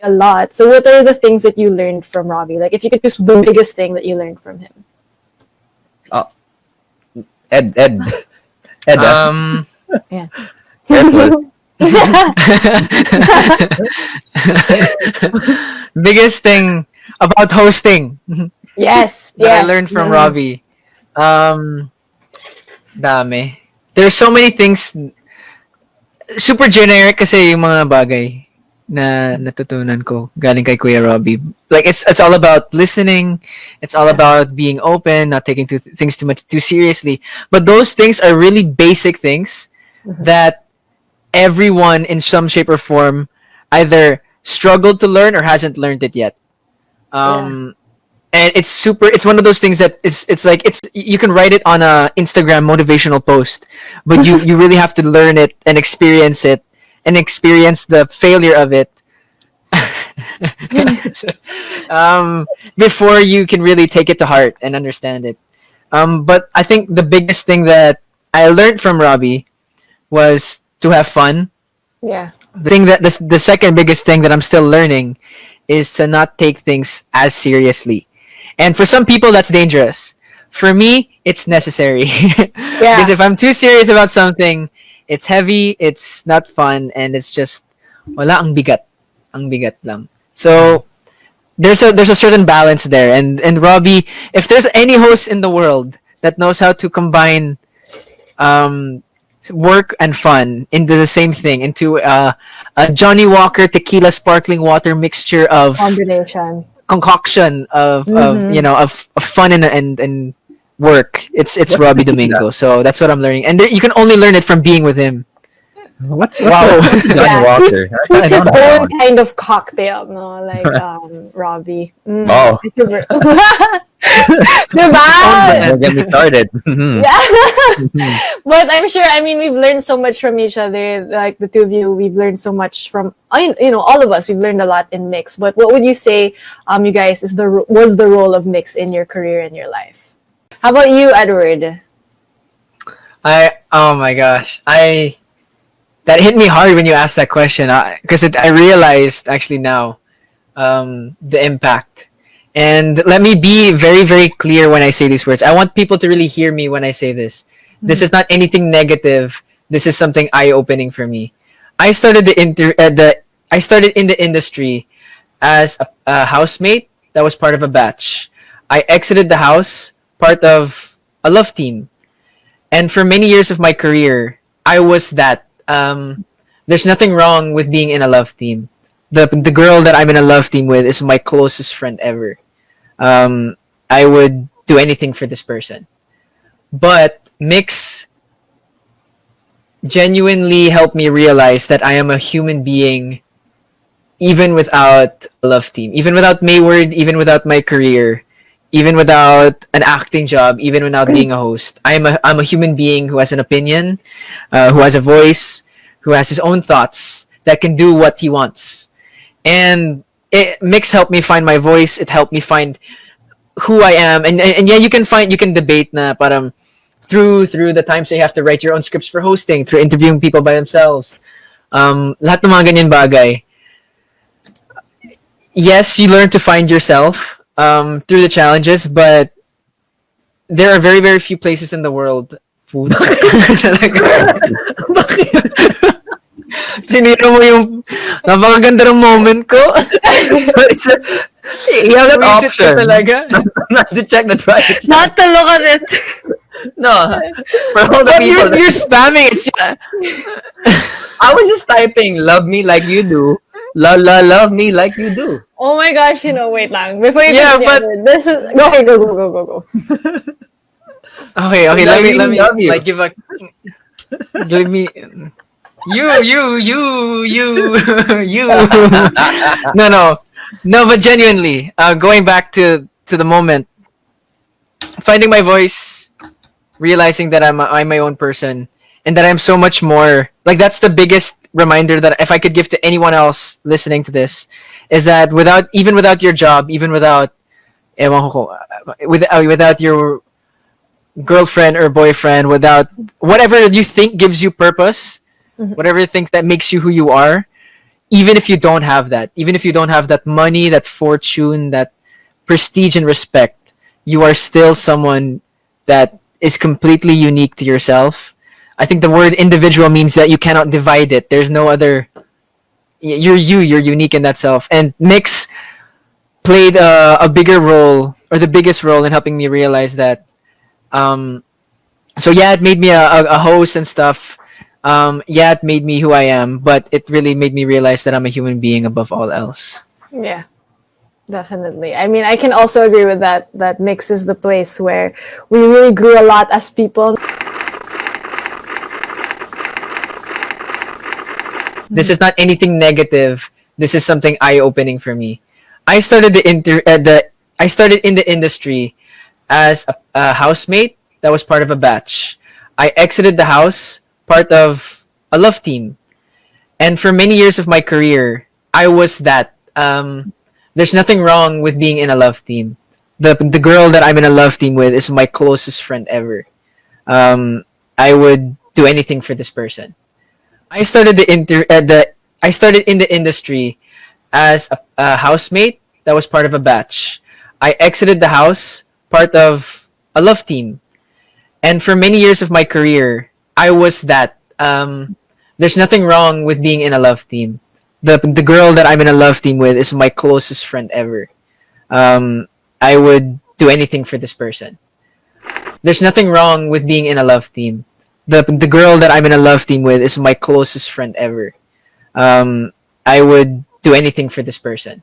a lot. So what are the things that you learned from Robbie? Like if you could choose the biggest thing that you learned from him. Oh, Ed. Ed, Yeah. careful. Biggest thing about hosting Yes. that I Yes. learned from Robbie. Dami. There's so many things. Super generic kasi yung mga bagay na natutunan ko galing kay Kuya Robbie. Like it's all about listening. It's all about being open, not taking things too seriously. But those things are really basic things that everyone in some shape or form either struggled to learn or hasn't learned it yet. And it's one of those things that it's like you can write it on a Instagram motivational post, but you really have to learn it and experience the failure of it before you can really take it to heart and understand it. But I think the biggest thing that I learned from Robbie was to have fun. Yeah. The second biggest thing that I'm still learning is to not take things as seriously. And for some people, that's dangerous. For me, it's necessary. Because if I'm too serious about something, it's heavy, it's not fun, and it's just, wala, ang bigat. Ang bigat lang. So, there's a certain balance there. And Robbie, if there's any host in the world that knows how to combine work and fun into the same thing, into a Johnny Walker tequila sparkling water mixture of Combination. concoction of fun and work. It's Robbie Domingo. So that's what I'm learning, and you can only learn it from being with him. What's Wow. Johnny Walker? He's his own kind of cocktail, no? Like Robbie. Oh. Diba? Don't get me started. Yeah. But I'm sure, I mean, we've learned so much from each other. Like the two of you, we've learned so much from, all of us, we've learned a lot in Mix. But what would you say, you guys, was the role of Mix in your career and your life? How about you, Edward? Oh my gosh. That hit me hard when you asked that question, because I realized actually now the impact. And let me be very, very clear when I say these words. I want people to really hear me when I say this. This is not anything negative. This is something eye-opening for me. I started in the industry as a housemate that was part of a batch. I exited the house part of a love team. And for many years of my career, I was that. There's nothing wrong with being in a love team. The girl that I'm in a love team with is my closest friend ever. I would do anything for this person. But Mix genuinely helped me realize that I am a human being even without a love team, even without Mayward, even without my career, even without an acting job, even without being a host. I'm a human being who has an opinion, who has a voice, who has his own thoughts, that can do what he wants. And Mix helped me find my voice. It helped me find who I am. And yeah, you can debate na parang through the times that you have to write your own scripts for hosting, through interviewing people by themselves. Lahat ng mga ganyan bagay. Yes, you learn to find yourself through the challenges, but there are very, very few places in the world. Sinira mo yung napakaganda ng moment ko. You have that Visit option. ka talaga. Not to check the trash. Not to look at it. No. For all the But people. you're spamming it. I was just typing, love me like you do. Love me like you do. Oh my gosh, wait lang. Before you Yeah, continue, but- Edward, this is... Go. Okay, I let me really love you. like give me you. No, but genuinely, going back to the moment, finding my voice, realizing that I'm my own person, and that I'm so much more. Like that's the biggest reminder that if I could give to anyone else listening to this, is that without your job, even without without your girlfriend or boyfriend, without whatever you think gives you purpose, whatever you think that makes you who you are, even if you don't have that, even if you don't have that money, that fortune, that prestige and respect, you are still someone that is completely unique to yourself. I think the word individual means that you cannot divide it. There's no other. You're unique in that self. And Mix played a bigger role, or the biggest role, in helping me realize that. So yeah, it made me a host and stuff. Yeah, it made me who I am, but it really made me realize that I'm a human being above all else. Yeah, definitely. I mean, I can also agree with that. That Mix is the place where we really grew a lot as people. This is not anything negative. This is something eye-opening for me. I started I started in the industry as a housemate that was part of a batch. I exited the house part of a love team. And for many years of my career, I was that. There's nothing wrong with being in a love team. The girl that I'm in a love team with is my closest friend ever. I would do anything for this person. I started I started in the industry as a housemate that was part of a batch. I exited the house part of a love team. And for many years of my career, I was that. There's nothing wrong with being in a love team. The girl that I'm in a love team with is my closest friend ever. I would do anything for this person. There's nothing wrong with being in a love team. The girl that I'm in a love team with is my closest friend ever. I would do anything for this person.